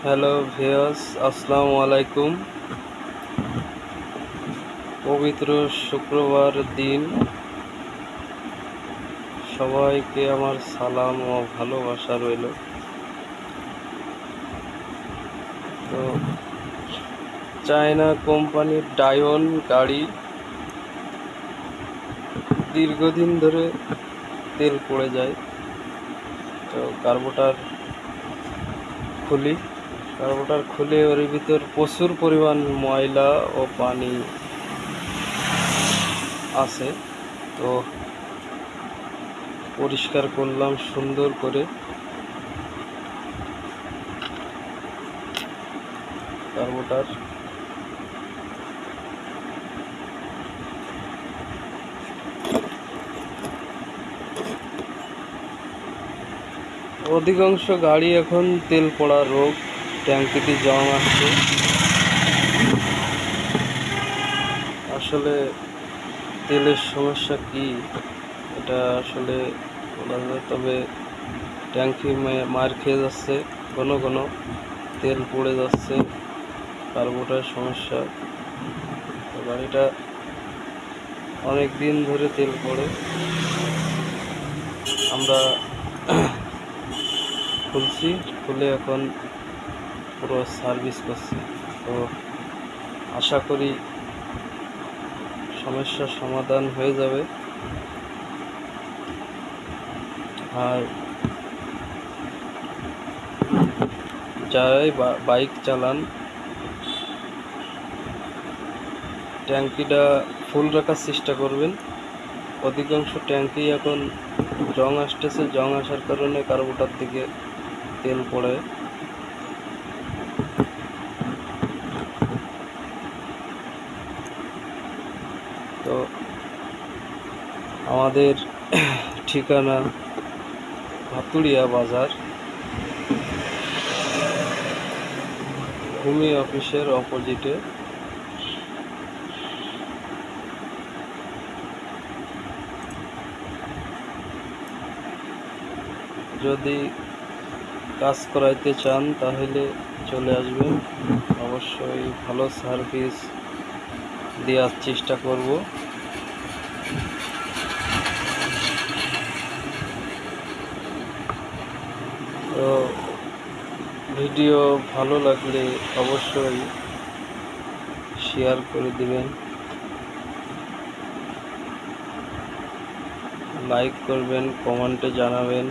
Hello viewers, আসসালামু আলাইকুম। পবিত্র শুক্রবার দিন সবাইকে আমার সালাম ও ভালোবাসা রইল। তো চায়না কোম্পানির ডায়ন গাড়ি দীর্ঘদিন ধরে তেল পড়ে যায়। তো কার্বোরেটর খুলে ওর ভিতর প্রচুর পরিমাণ ময়লা ও পানি আছে। তো পরিষ্কার করলাম সুন্দর করে। কার্বোরেটর অধিকাংশ গাড়ি এখন তেল পড়া রোগ, ট্যাঙ্কিতে জং আসছে। আসলে তেলের সমস্যা কি এটা আসলে বলা যায়, তবে ট্যাঙ্কি মার খেয়ে যাচ্ছে, ঘন ঘন তেল পড়ে যাচ্ছে, কার্বোরেটরের সমস্যা। তো গাড়িটা অনেক দিন ধরে তেল পড়ে, আমরা খুলে এখন পুরো সার্ভিস করছি। তো আশা করি সমস্যার সমাধান হয়ে যাবে। আর যারাই বাইক চালান, ট্যাঙ্কিটা ফুল রাখার চেষ্টা করবেন। অধিকাংশ ট্যাঙ্কি এখন জং আসতেছে, জং আসার কারণে কার্বোরেটর থেকে তেল পড়ে। তো আমাদের ঠিকানা ভাতুড়িয়া বাজার, ভূমি অফিসের অপোজিটে। যদি কাজ করাইতে চান তাহলে চলে আসবেন, অবশ্যই ভালো সার্ভিস দেওয়ার চেষ্টা করব। তো ভিডিও ভালো লাগলে অবশ্যই শেয়ার করে দিবেন, লাইক করবেন, কমেন্টে জানাবেন।